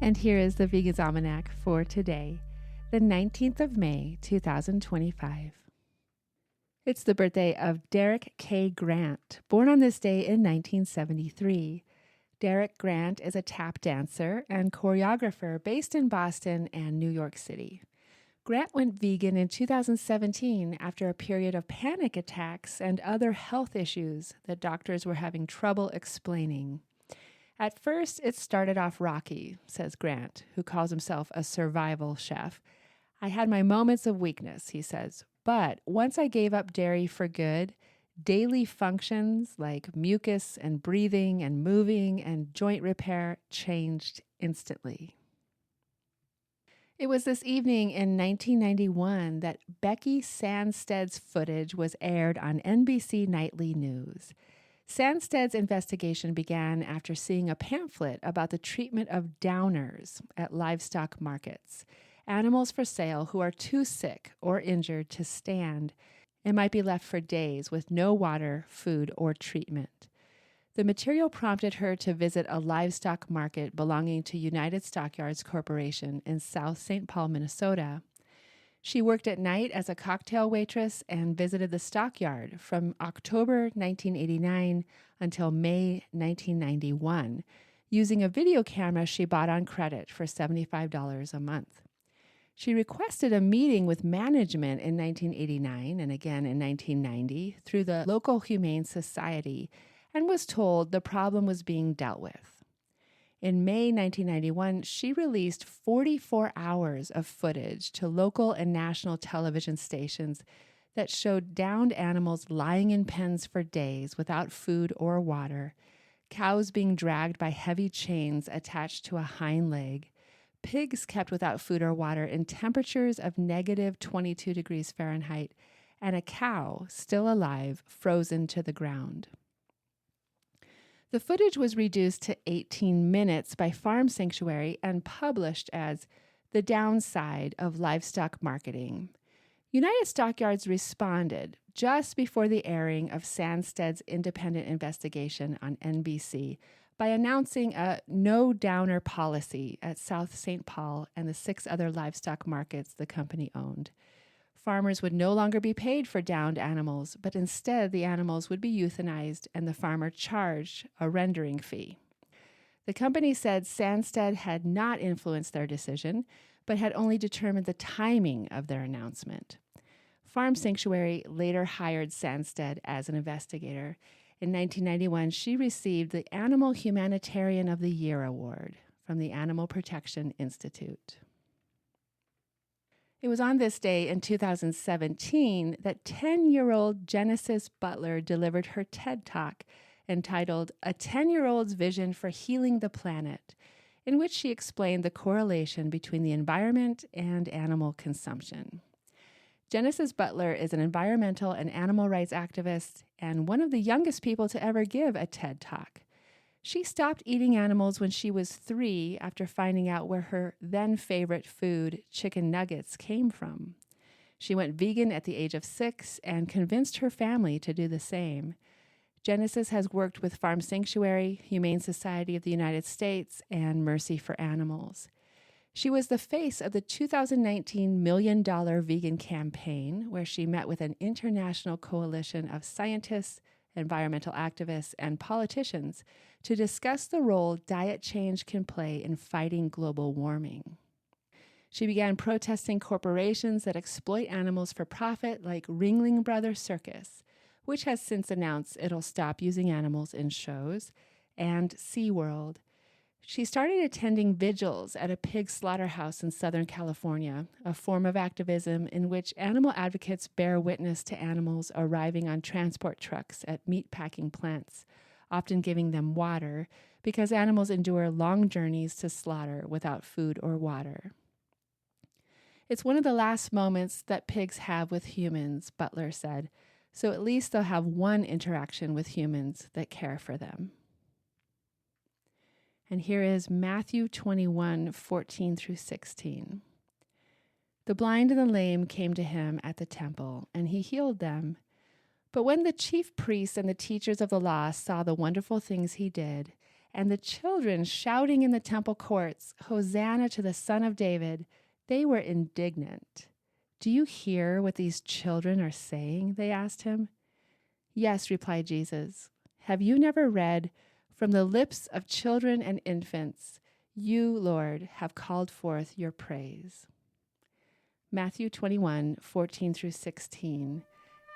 And here is the Vegan's Almanac for today, the 19th of May, 2025. It's the birthday of Derick K. Grant, born on this day in 1973. Derick Grant is a tap dancer and choreographer based in Boston and New York City. Grant went vegan in 2017 after a period of panic attacks and other health issues that doctors were having trouble explaining. At first, it started off rocky, says Grant, who calls himself a survival chef. I had my moments of weakness, he says, but once I gave up dairy for good, daily functions like mucus and breathing and moving and joint repair changed instantly. It was this evening in 1991 that Becky Sandstedt's footage was aired on NBC Nightly News. Sandstedt's investigation began after seeing a pamphlet about the treatment of downers at livestock markets, animals for sale who are too sick or injured to stand and might be left for days with no water, food, or treatment. The material prompted her to visit a livestock market belonging to United Stockyards Corporation in South St. Paul, Minnesota. She worked at night as a cocktail waitress and visited the stockyard from October 1989 until May 1991, using a video camera she bought on credit for $75 a month. She requested a meeting with management in 1989 and again in 1990 through the local Humane Society and was told the problem was being dealt with. In May 1991, she released 44 hours of footage to local and national television stations that showed downed animals lying in pens for days without food or water, cows being dragged by heavy chains attached to a hind leg, pigs kept without food or water in temperatures of negative 22 degrees Fahrenheit, and a cow, still alive, frozen to the ground. The footage was reduced to 18 minutes by Farm Sanctuary and published as The Downside of Livestock Marketing. United Stockyards responded just before the airing of Sandstedt's independent investigation on NBC by announcing a no-downer policy at South St. Paul and the 6 other livestock markets the company owned. Farmers would no longer be paid for downed animals, but instead the animals would be euthanized and the farmer charged a rendering fee. The company said Sandstedt had not influenced their decision, but had only determined the timing of their announcement. Farm Sanctuary later hired Sandstedt as an investigator. In 1991, she received the Animal Humanitarian of the Year award from the Animal Protection Institute. It was on this day in 2017 that 10-year-old Genesis Butler delivered her TED Talk entitled A 10-Year-Old's Vision for Healing the Planet, in which she explained the correlation between the environment and animal consumption. Genesis Butler is an environmental and animal rights activist and one of the youngest people to ever give a TED Talk. She stopped eating animals when she was 3 after finding out where her then-favorite food, chicken nuggets, came from. She went vegan at the age of 6 and convinced her family to do the same. Genesis has worked with Farm Sanctuary, Humane Society of the United States, and Mercy for Animals. She was the face of the 2019 $1 Million Vegan Campaign, where she met with an international coalition of scientists, environmental activists, and politicians to discuss the role diet change can play in fighting global warming. She began protesting corporations that exploit animals for profit like Ringling Brothers Circus, which has since announced it'll stop using animals in shows, and SeaWorld. She started attending vigils at a pig slaughterhouse in Southern California, a form of activism in which animal advocates bear witness to animals arriving on transport trucks at meatpacking plants, often giving them water, because animals endure long journeys to slaughter without food or water. It's one of the last moments that pigs have with humans, Butler said, so at least they'll have one interaction with humans that care for them. And here is Matthew 21:14 through 16. The blind and the lame came to him at the temple, and he healed them. But when the chief priests and the teachers of the law saw the wonderful things he did, and the children shouting in the temple courts, "Hosanna to the Son of David," they were indignant. "Do you hear what these children are saying?" they asked him. "Yes," replied Jesus. "Have you never read, 'From the lips of children and infants, you, Lord, have called forth your praise'?" Matthew 21:14 through 16.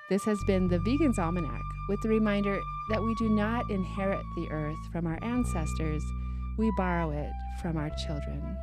This has been the Vegan's Almanac, with the reminder that we do not inherit the earth from our ancestors, we borrow it from our children.